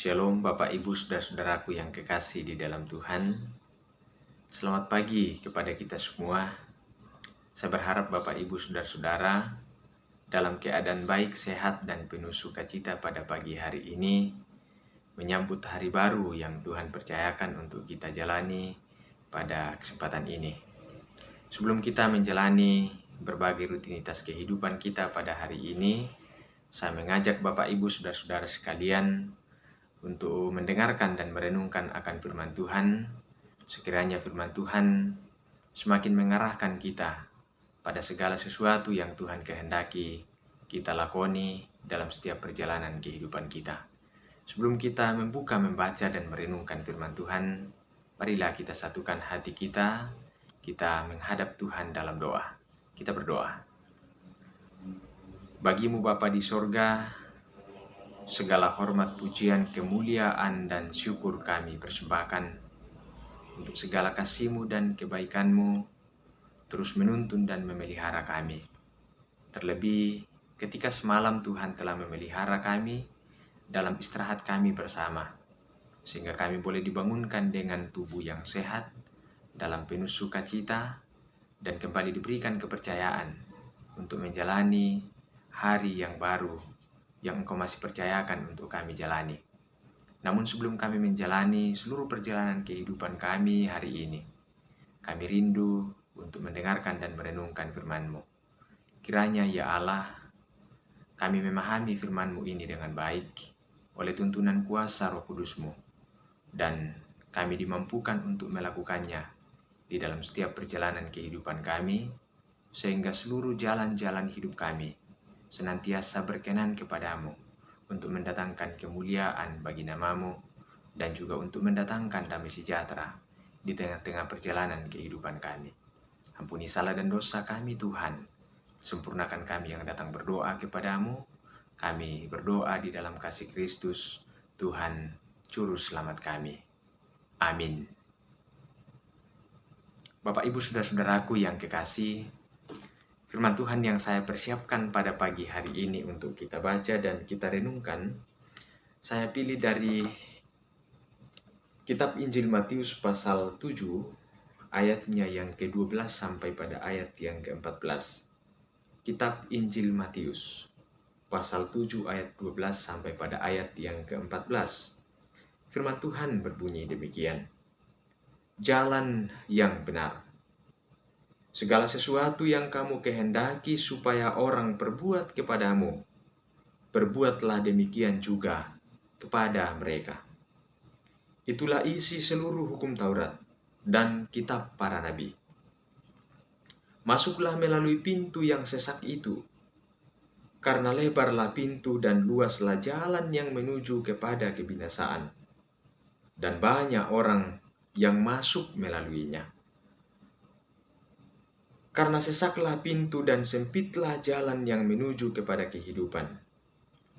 Shalom Bapak Ibu Saudara-saudaraku yang kekasih di dalam Tuhan. Selamat pagi kepada kita semua. Saya berharap Bapak Ibu Saudara-saudara dalam keadaan baik, sehat, dan penuh sukacita pada pagi hari ini, menyambut hari baru yang Tuhan percayakan untuk kita jalani pada kesempatan ini. Sebelum kita menjalani berbagai rutinitas kehidupan kita pada hari ini, saya mengajak Bapak Ibu Saudara-saudara sekalian untuk mendengarkan dan merenungkan akan firman Tuhan. Sekiranya firman Tuhan semakin mengarahkan kita pada segala sesuatu yang Tuhan kehendaki kita lakoni dalam setiap perjalanan kehidupan kita. Sebelum kita membaca dan merenungkan firman Tuhan, marilah kita satukan hati kita menghadap Tuhan dalam doa. Kita berdoa. Bagimu Bapa di sorga, segala hormat, pujian, kemuliaan, dan syukur kami persembahkan untuk segala kasih-Mu dan kebaikan-Mu terus menuntun dan memelihara kami. Terlebih ketika semalam Tuhan telah memelihara kami dalam istirahat kami bersama, sehingga kami boleh dibangunkan dengan tubuh yang sehat, dalam penuh sukacita, dan kembali diberikan kepercayaan untuk menjalani hari yang baru yang Engkau masih percayakan untuk kami jalani. Namun sebelum kami menjalani seluruh perjalanan kehidupan kami hari ini, kami rindu untuk mendengarkan dan merenungkan firman-Mu. Kiranya ya Allah, kami memahami firman-Mu ini dengan baik oleh tuntunan kuasa Roh Kudus-Mu, dan kami dimampukan untuk melakukannya di dalam setiap perjalanan kehidupan kami, sehingga seluruh jalan-jalan hidup kami senantiasa berkenan kepadamu untuk mendatangkan kemuliaan bagi nama-Mu dan juga untuk mendatangkan damai sejahtera di tengah-tengah perjalanan kehidupan kami. Ampuni salah dan dosa kami Tuhan. Sempurnakan kami yang datang berdoa kepadamu. Kami berdoa di dalam kasih Kristus, Tuhan Juru Selamat kami. Amin. Bapak Ibu Saudara-saudaraku yang kekasih, firman Tuhan yang saya persiapkan pada pagi hari ini untuk kita baca dan kita renungkan, saya pilih dari Kitab Injil Matius pasal 7, ayatnya yang ke-12 sampai pada ayat yang ke-14. Kitab Injil Matius pasal 7 ayat 12 sampai pada ayat yang ke-14. Firman Tuhan berbunyi demikian. Jalan yang benar. Segala sesuatu yang kamu kehendaki supaya orang perbuat kepadamu, berbuatlah demikian juga kepada mereka. Itulah isi seluruh hukum Taurat dan kitab para nabi. Masuklah melalui pintu yang sesak itu, karena lebarlah pintu dan luaslah jalan yang menuju kepada kebinasaan, dan banyak orang yang masuk melaluinya. Karena sesaklah pintu dan sempitlah jalan yang menuju kepada kehidupan,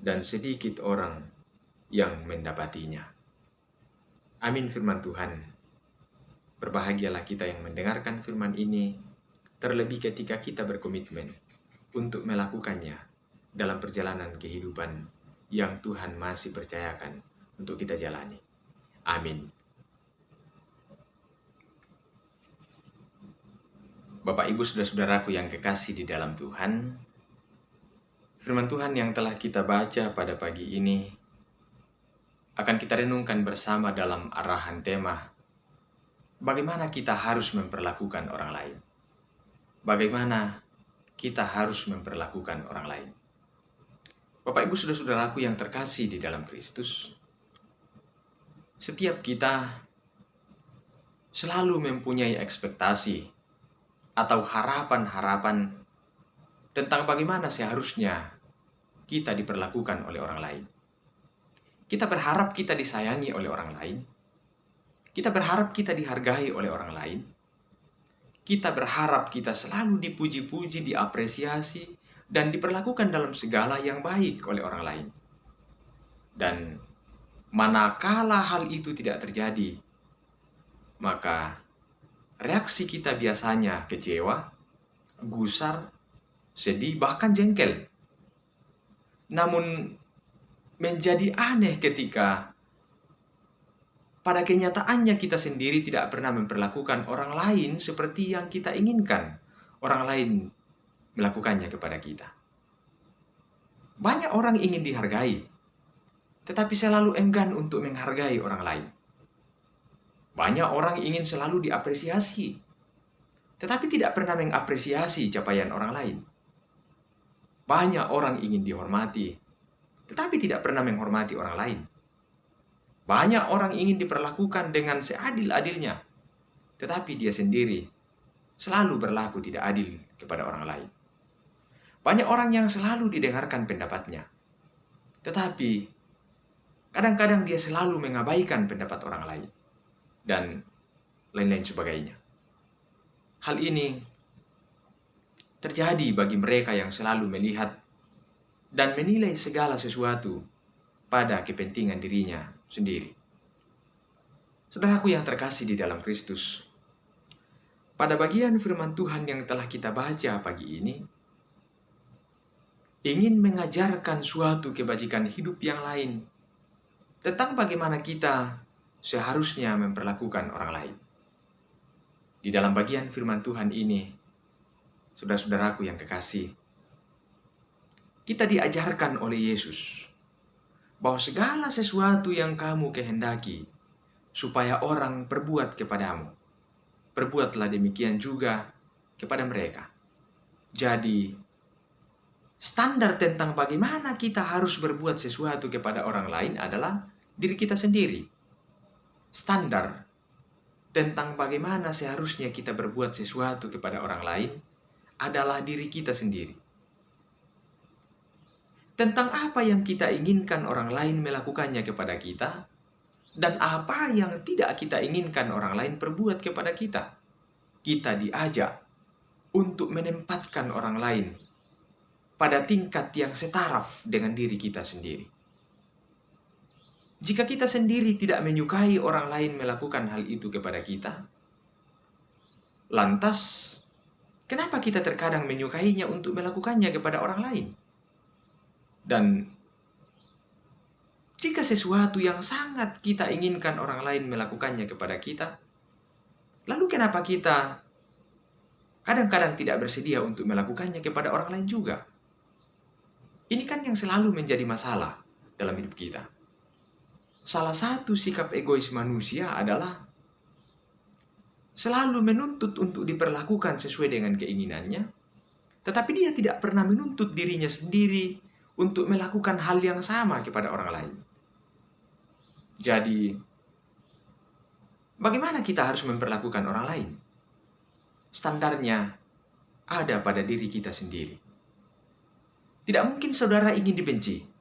dan sedikit orang yang mendapatinya. Amin firman Tuhan. Berbahagialah kita yang mendengarkan firman ini, terlebih ketika kita berkomitmen untuk melakukannya dalam perjalanan kehidupan yang Tuhan masih percayakan untuk kita jalani. Amin. Bapak Ibu Saudara-saudaraku yang kekasih di dalam Tuhan, firman Tuhan yang telah kita baca pada pagi ini akan kita renungkan bersama dalam arahan tema bagaimana kita harus memperlakukan orang lain. Bagaimana kita harus memperlakukan orang lain. Bapak Ibu Saudara-saudaraku yang terkasih di dalam Kristus, setiap kita selalu mempunyai ekspektasi atau harapan-harapan tentang bagaimana seharusnya kita diperlakukan oleh orang lain. Kita berharap kita disayangi oleh orang lain. Kita berharap kita dihargai oleh orang lain. Kita berharap kita selalu dipuji-puji, diapresiasi, dan diperlakukan dalam segala yang baik oleh orang lain. Dan manakala hal itu tidak terjadi, maka reaksi kita biasanya kecewa, gusar, sedih, bahkan jengkel. Namun menjadi aneh ketika pada kenyataannya kita sendiri tidak pernah memperlakukan orang lain seperti yang kita inginkan orang lain melakukannya kepada kita. Banyak orang ingin dihargai, tetapi selalu enggan untuk menghargai orang lain. Banyak orang ingin selalu diapresiasi, tetapi tidak pernah mengapresiasi capaian orang lain. Banyak orang ingin dihormati, tetapi tidak pernah menghormati orang lain. Banyak orang ingin diperlakukan dengan seadil-adilnya, tetapi dia sendiri selalu berlaku tidak adil kepada orang lain. Banyak orang yang selalu didengarkan pendapatnya, tetapi kadang-kadang dia selalu mengabaikan pendapat orang lain, dan lain-lain sebagainya. Hal ini terjadi bagi mereka yang selalu melihat dan menilai segala sesuatu pada kepentingan dirinya sendiri. Saudaraku yang terkasih di dalam Kristus, pada bagian firman Tuhan yang telah kita baca pagi ini, ingin mengajarkan suatu kebajikan hidup yang lain tentang bagaimana kita seharusnya memperlakukan orang lain. Di dalam bagian firman Tuhan ini, saudara-saudaraku yang kekasih, kita diajarkan oleh Yesus bahwa segala sesuatu yang kamu kehendaki supaya orang perbuat kepadamu, perbuatlah demikian juga kepada mereka. Jadi, standar tentang bagaimana kita harus berbuat sesuatu kepada orang lain adalah diri kita sendiri. Standar tentang bagaimana seharusnya kita berbuat sesuatu kepada orang lain adalah diri kita sendiri. Tentang apa yang kita inginkan orang lain melakukannya kepada kita, dan apa yang tidak kita inginkan orang lain perbuat kepada kita. Kita diajak untuk menempatkan orang lain pada tingkat yang setaraf dengan diri kita sendiri. Jika kita sendiri tidak menyukai orang lain melakukan hal itu kepada kita, lantas kenapa kita terkadang menyukainya untuk melakukannya kepada orang lain? Dan jika sesuatu yang sangat kita inginkan orang lain melakukannya kepada kita, lalu kenapa kita kadang-kadang tidak bersedia untuk melakukannya kepada orang lain juga? Ini kan yang selalu menjadi masalah dalam hidup kita. Salah satu sikap egois manusia adalah selalu menuntut untuk diperlakukan sesuai dengan keinginannya, tetapi dia tidak pernah menuntut dirinya sendiri untuk melakukan hal yang sama kepada orang lain. Jadi, bagaimana kita harus memperlakukan orang lain? Standarnya ada pada diri kita sendiri. Tidak mungkin saudara ingin dibenci.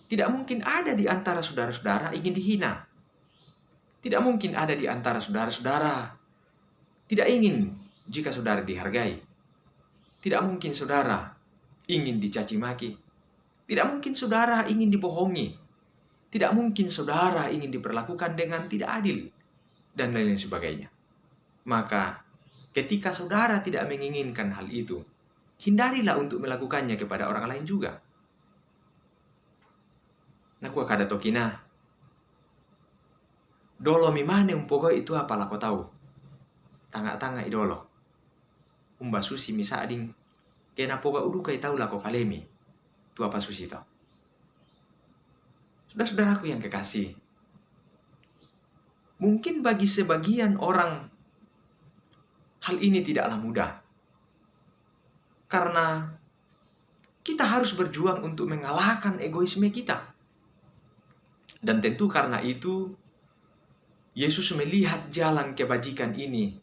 Tidak mungkin ada di antara saudara-saudara ingin dihina. Tidak mungkin ada di antara saudara-saudara tidak ingin jika saudara dihargai. Tidak mungkin saudara ingin dicaci maki. Tidak mungkin saudara ingin dibohongi. Tidak mungkin saudara ingin diperlakukan dengan tidak adil, dan lain-lain sebagainya. Maka, ketika saudara tidak menginginkan hal itu, hindarilah untuk melakukannya kepada orang lain juga. Naku kada tokina. Dolo mimane umpogo itu apalah kau tahu. Tanga-tanga idolo. Umba susi misading. Kena poga udu kai tahu lah kau kalemi. Itu apa susi tau. Saudara-saudaraku yang kekasih. Mungkin bagi sebagian orang hal ini tidaklah mudah. Karena kita harus berjuang untuk mengalahkan egoisme kita. Dan tentu karena itu, Yesus melihat jalan kebajikan ini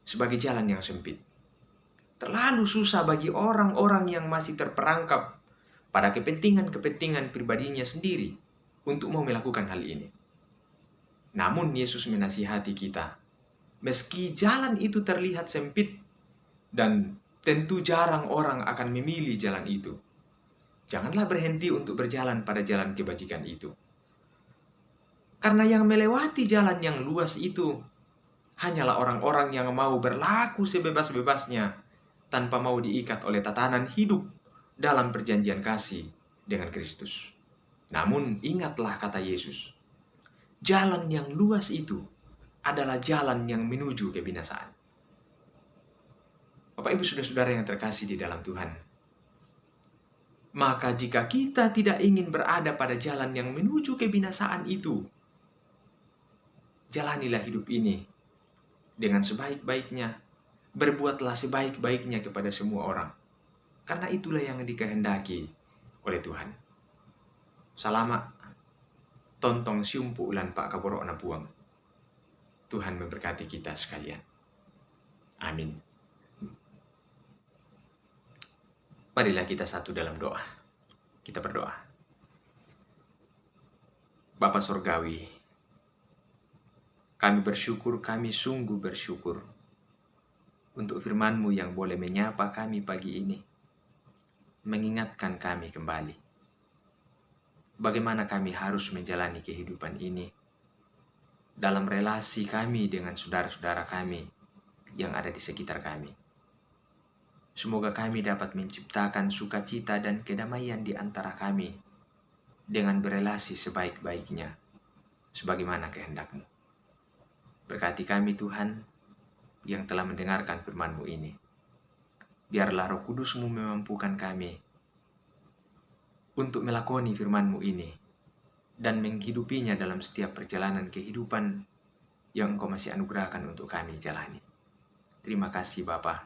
sebagai jalan yang sempit. Terlalu susah bagi orang-orang yang masih terperangkap pada kepentingan-kepentingan pribadinya sendiri untuk mau melakukan hal ini. Namun Yesus menasihati kita, meski jalan itu terlihat sempit dan tentu jarang orang akan memilih jalan itu, janganlah berhenti untuk berjalan pada jalan kebajikan itu. Karena yang melewati jalan yang luas itu hanyalah orang-orang yang mau berlaku sebebas-bebasnya tanpa mau diikat oleh tatanan hidup dalam perjanjian kasih dengan Kristus. Namun ingatlah kata Yesus, jalan yang luas itu adalah jalan yang menuju kebinasaan. Bapak Ibu saudara-saudara yang terkasih di dalam Tuhan, maka jika kita tidak ingin berada pada jalan yang menuju kebinasaan itu, jalanilah hidup ini dengan sebaik-baiknya, berbuatlah sebaik-baiknya kepada semua orang, karena itulah yang dikehendaki oleh Tuhan. Salama tontong siumpu ulan Pak Kaborok na buang. Tuhan memberkati kita sekalian. Amin. Marilah kita satu dalam doa. Kita berdoa. Bapa Surgawi, kami bersyukur, kami sungguh bersyukur untuk firman-Mu yang boleh menyapa kami pagi ini, mengingatkan kami kembali bagaimana kami harus menjalani kehidupan ini dalam relasi kami dengan saudara-saudara kami yang ada di sekitar kami. Semoga kami dapat menciptakan sukacita dan kedamaian di antara kami dengan berelasi sebaik-baiknya, sebagaimana kehendak-Mu. Berkati kami Tuhan yang telah mendengarkan firman-Mu ini. Biarlah Roh Kudus-Mu memampukan kami untuk melakoni firman-Mu ini dan menghidupinya dalam setiap perjalanan kehidupan yang Engkau masih anugerahkan untuk kami jalani. Terima kasih Bapa.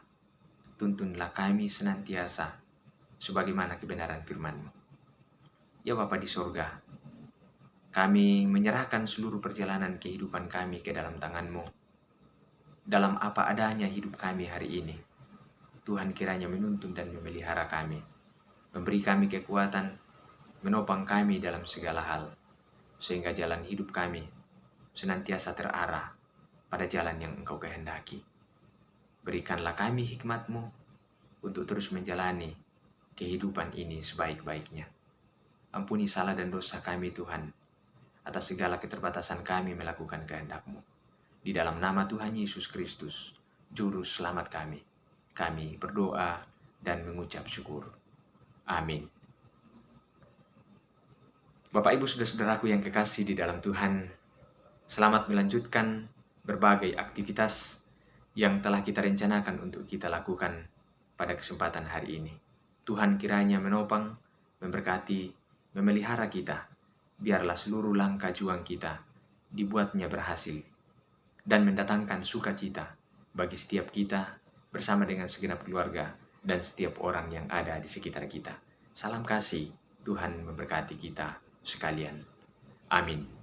Tuntunlah kami senantiasa sebagaimana kebenaran firman-Mu. Ya Bapa di sorga, kami menyerahkan seluruh perjalanan kehidupan kami ke dalam tangan-Mu. Dalam apa adanya hidup kami hari ini, Tuhan kiranya menuntun dan memelihara kami, memberi kami kekuatan, menopang kami dalam segala hal, sehingga jalan hidup kami senantiasa terarah pada jalan yang Engkau kehendaki. Berikanlah kami hikmat-Mu untuk terus menjalani kehidupan ini sebaik-baiknya. Ampuni salah dan dosa kami Tuhan, atas segala keterbatasan kami melakukan kehendak-Mu. Di dalam nama Tuhan Yesus Kristus, Juru Selamat kami berdoa dan mengucap syukur. Amin. Bapak Ibu saudara-saudaraku yang kekasih di dalam Tuhan, selamat melanjutkan berbagai aktivitas yang telah kita rencanakan untuk kita lakukan pada kesempatan hari ini. Tuhan kiranya menopang, memberkati, memelihara kita. Biarlah seluruh langkah juang kita dibuatnya berhasil dan mendatangkan sukacita bagi setiap kita bersama dengan segenap keluarga dan setiap orang yang ada di sekitar kita. Salam kasih, Tuhan memberkati kita sekalian. Amin.